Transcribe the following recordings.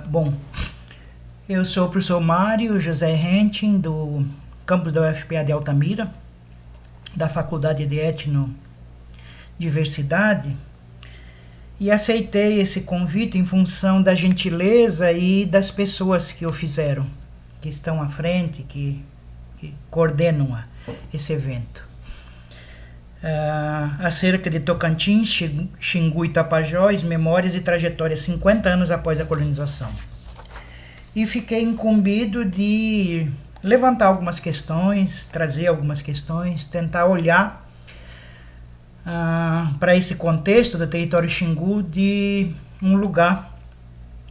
Bom, eu sou o professor Mário José Hentin, do campus da UFPA de Altamira, da Faculdade de Etnodiversidade, e aceitei esse convite em função da gentileza e das pessoas que o fizeram, que estão à frente, que coordenam esse evento. Acerca de Tocantins, Xingu e Tapajós, memórias e trajetórias 50 anos após a colonização. E fiquei incumbido de levantar algumas questões, trazer algumas questões, tentar olhar para esse contexto do território Xingu de um lugar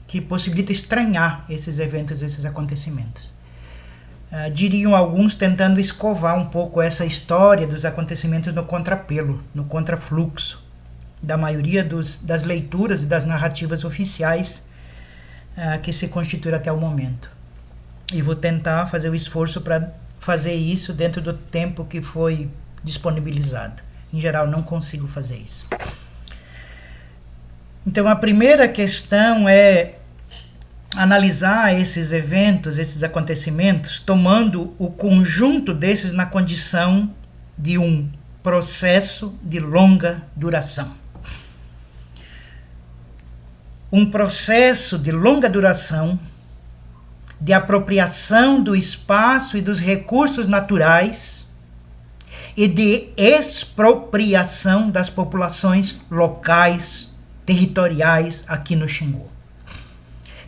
que possibilita estranhar esses eventos, esses acontecimentos. Diriam alguns tentando escovar um pouco essa história dos acontecimentos no contrapelo, no contrafluxo da maioria das leituras e das narrativas oficiais que se constituíram até o momento. E vou tentar fazer o esforço para fazer isso dentro do tempo que foi disponibilizado. Em geral, não consigo fazer isso. Então, a primeira questão é analisar esses eventos, esses acontecimentos, tomando o conjunto desses na condição de um processo de longa duração. Um processo de longa duração de apropriação do espaço e dos recursos naturais e de expropriação das populações locais, territoriais aqui no Xingu.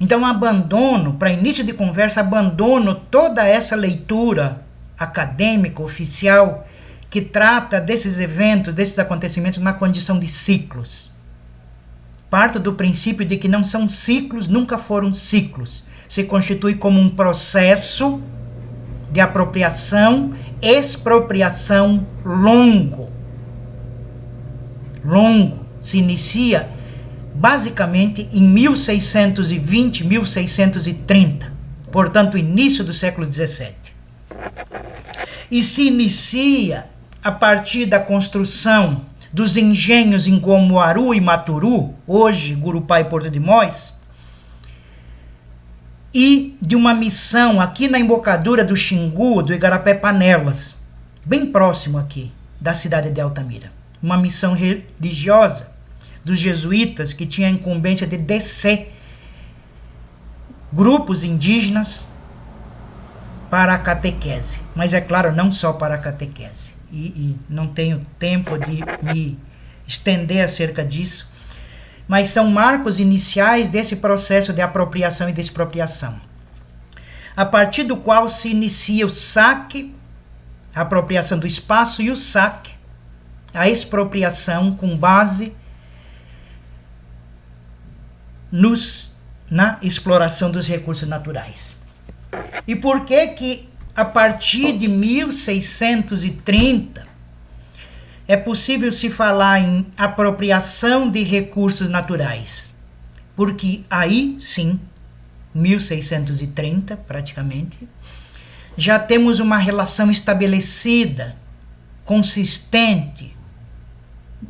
Então abandono, para início de conversa, abandono toda essa leitura acadêmica, oficial, que trata desses eventos, desses acontecimentos na condição de ciclos. Parto do princípio de que não são ciclos, nunca foram ciclos. Se constitui como um processo de apropriação, expropriação longo. Longo. Se inicia basicamente em 1620, 1630, portanto, início do século XVII. E se inicia a partir da construção dos engenhos em Gomoaru e Maturu, hoje Gurupá e Porto de Mós, e de uma missão aqui na embocadura do Xingu, do Igarapé Panelas, bem próximo aqui da cidade de Altamira. Uma missão religiosa dos jesuítas que tinha a incumbência de descer grupos indígenas para a catequese. Mas é claro, não só para a catequese. E não tenho tempo de me estender acerca disso. Mas são marcos iniciais desse processo de apropriação e de expropriação, a partir do qual se inicia o saque, a apropriação do espaço, e o saque, a expropriação com base na exploração dos recursos naturais. E por que a partir de 1630 é possível se falar em apropriação de recursos naturais? Porque aí sim, 1630 praticamente, já temos uma relação estabelecida, consistente,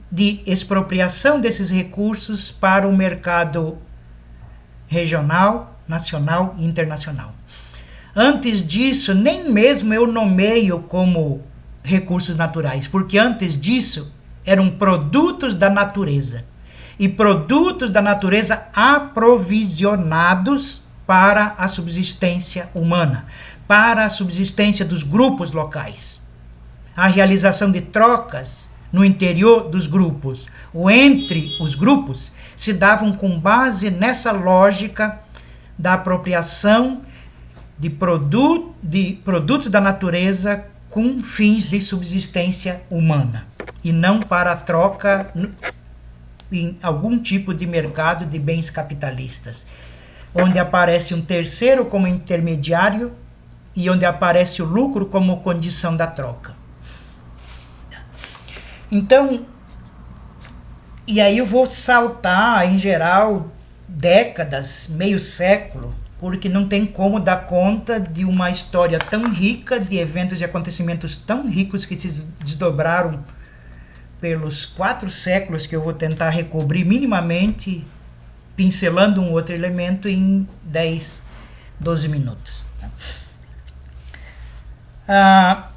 de expropriação desses recursos para o mercado regional, nacional e internacional. Antes disso, nem mesmo eu nomeio como recursos naturais, porque antes disso eram produtos da natureza. E produtos da natureza aprovisionados para a subsistência humana, para a subsistência dos grupos locais. A realização de trocas no interior dos grupos, ou entre os grupos, se davam com base nessa lógica da apropriação de produtos da natureza com fins de subsistência humana, e não para a troca em algum tipo de mercado de bens capitalistas, onde aparece um terceiro como intermediário e onde aparece o lucro como condição da troca. Então, e aí eu vou saltar, em geral, décadas, meio século, porque não tem como dar conta de uma história tão rica, de eventos e acontecimentos tão ricos que se desdobraram pelos 4 séculos que eu vou tentar recobrir minimamente pincelando um outro elemento em 10, 12 minutos. A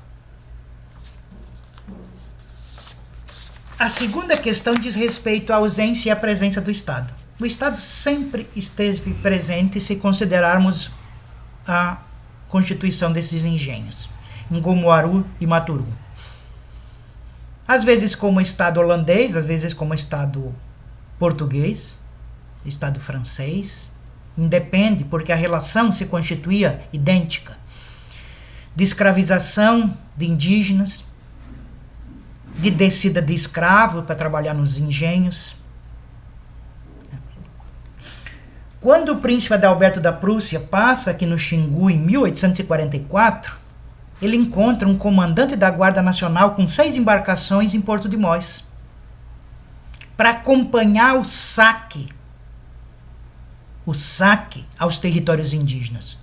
segunda questão diz respeito à ausência e à presença do Estado. O Estado sempre esteve presente se considerarmos a constituição desses engenhos, em Gomoaru e Maturu. Às vezes como Estado holandês, às vezes como Estado português, Estado francês, independe, porque a relação se constituía idêntica. De escravização de indígenas, de descida de escravo para trabalhar nos engenhos. Quando o príncipe Adalberto da Prússia passa aqui no Xingu em 1844, ele encontra um comandante da Guarda Nacional com 6 embarcações em Porto de Mós, para acompanhar o saque aos territórios indígenas,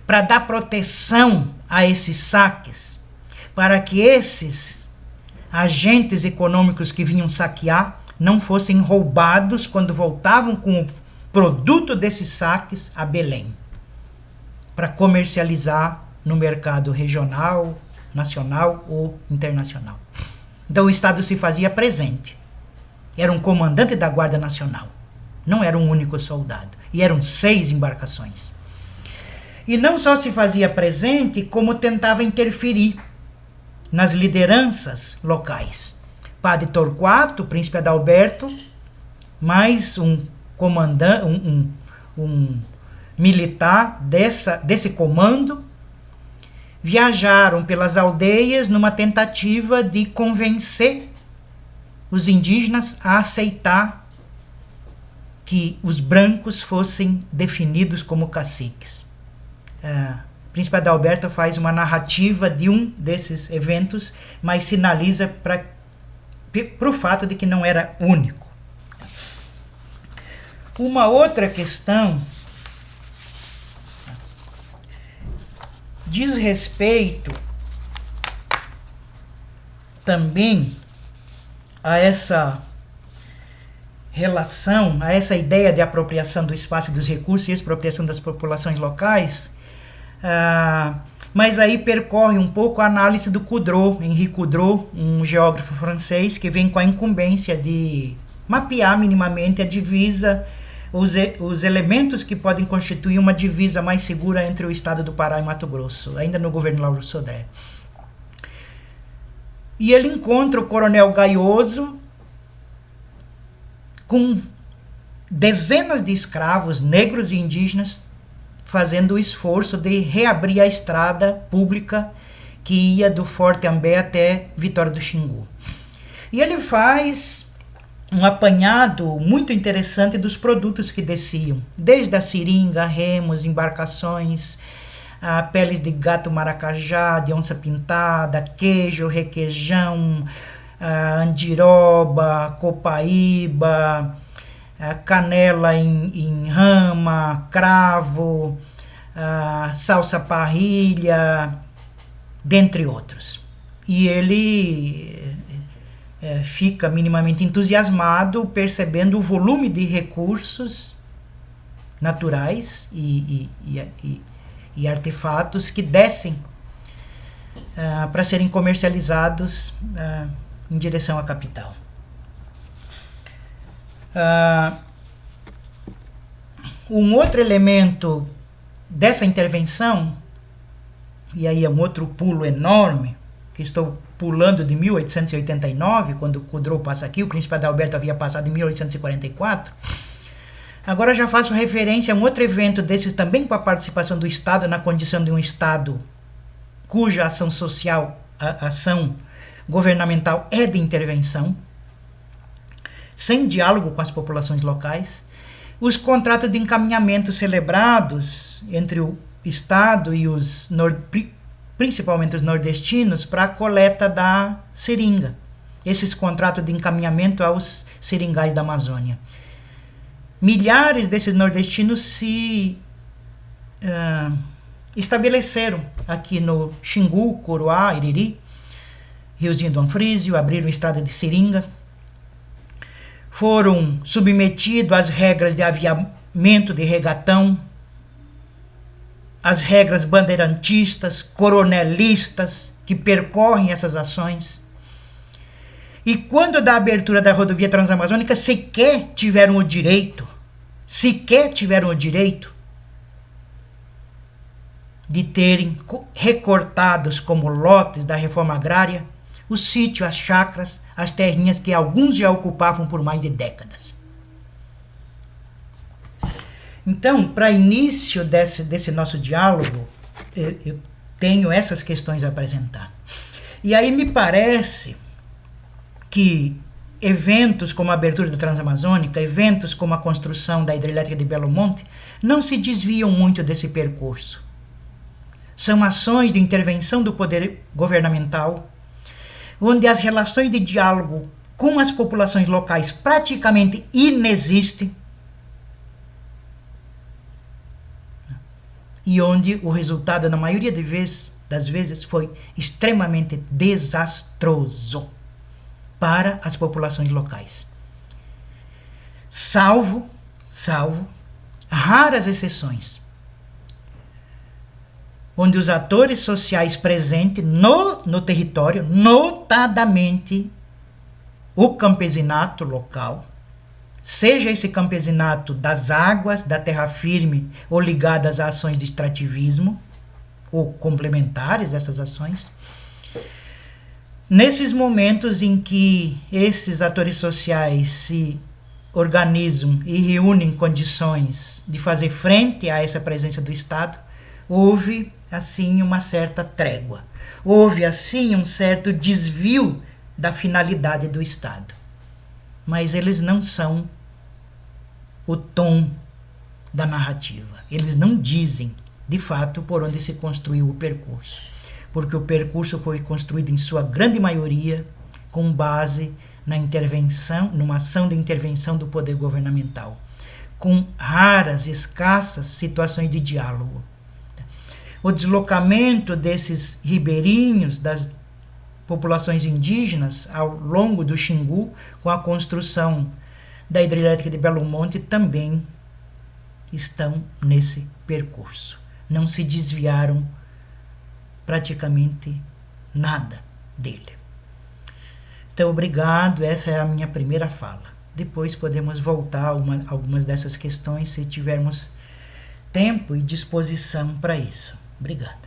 para dar proteção a esses saques, para que esses agentes econômicos que vinham saquear não fossem roubados quando voltavam com o produto desses saques a Belém, para comercializar no mercado regional, nacional ou internacional. Então o Estado se fazia presente. Era um comandante da Guarda Nacional. Não era um único soldado. E eram 6 embarcações. E não só se fazia presente, como tentava interferir nas lideranças locais. Padre Torquato, príncipe Adalberto, mais um comandante, um militar desse comando, viajaram pelas aldeias numa tentativa de convencer os indígenas a aceitar que os brancos fossem definidos como caciques. O príncipe Adalberto faz uma narrativa de um desses eventos, mas sinaliza para o fato de que não era único. Uma outra questão diz respeito também a essa relação, a essa ideia de apropriação do espaço e dos recursos e expropriação das populações locais, mas aí percorre um pouco a análise do Coudreau, Henri Coudreau, um geógrafo francês que vem com a incumbência de mapear minimamente a divisa, os elementos que podem constituir uma divisa mais segura entre o estado do Pará e Mato Grosso, ainda no governo Lauro Sodré. E ele encontra o coronel Gaioso com dezenas de escravos negros e indígenas fazendo o esforço de reabrir a estrada pública que ia do Forte Ambé até Vitória do Xingu. E ele faz um apanhado muito interessante dos produtos que desciam, desde a seringa, remos, embarcações, peles de gato maracajá, de onça pintada, queijo, requeijão, andiroba, copaíba, canela em rama, cravo, salsa parrilha, dentre outros. E ele fica minimamente entusiasmado percebendo o volume de recursos naturais e artefatos que descem para serem comercializados em direção à capital. Um outro elemento dessa intervenção, e aí é um outro pulo enorme, que estou pulando de 1889, quando Coudreau passa aqui, o príncipe Adalberto havia passado em 1844. Agora já faço referência a um outro evento desses também com a participação do Estado na condição de um Estado cuja ação social, a ação governamental é de intervenção, sem diálogo com as populações locais. Os contratos de encaminhamento celebrados entre o Estado e os principalmente os nordestinos, para a coleta da seringa. Esses contratos de encaminhamento aos seringais da Amazônia. Milhares desses nordestinos se estabeleceram aqui no Xingu, Coroá, Iriri, Riozinho do Anfrísio, abriram estrada de seringa. foram submetidos às regras de aviamento de regatão, às regras bandeirantistas, coronelistas, que percorrem essas ações. E quando da abertura da rodovia transamazônica, sequer tiveram o direito de terem recortados como lotes da reforma agrária o sítio, as chacras, as terrinhas que alguns já ocupavam por mais de décadas. Então, para início desse nosso diálogo, eu tenho essas questões a apresentar. E aí me parece que eventos como a abertura da Transamazônica, eventos como a construção da hidrelétrica de Belo Monte, não se desviam muito desse percurso. São ações de intervenção do poder governamental, onde as relações de diálogo com as populações locais praticamente inexistem, e onde o resultado, na maioria das vezes, foi extremamente desastroso para as populações locais. Salvo raras exceções, onde os atores sociais presentes no território, notadamente o campesinato local, seja esse campesinato das águas, da terra firme, ou ligadas a ações de extrativismo, ou complementares a essas ações, nesses momentos em que esses atores sociais se organizam e reúnem condições de fazer frente a essa presença do Estado, houve, assim, uma certa trégua. Houve, assim, um certo desvio da finalidade do Estado. Mas eles não são o tom da narrativa. Eles não dizem, de fato, por onde se construiu o percurso. Porque o percurso foi construído, em sua grande maioria, com base na intervenção, numa ação de intervenção do poder governamental, com raras, escassas situações de diálogo. O deslocamento desses ribeirinhos, das populações indígenas, ao longo do Xingu, com a construção da hidrelétrica de Belo Monte, também estão nesse percurso. Não se desviaram praticamente nada dele. Então, obrigado. Essa é a minha primeira fala. Depois podemos voltar a algumas dessas questões, se tivermos tempo e disposição para isso. Obrigado.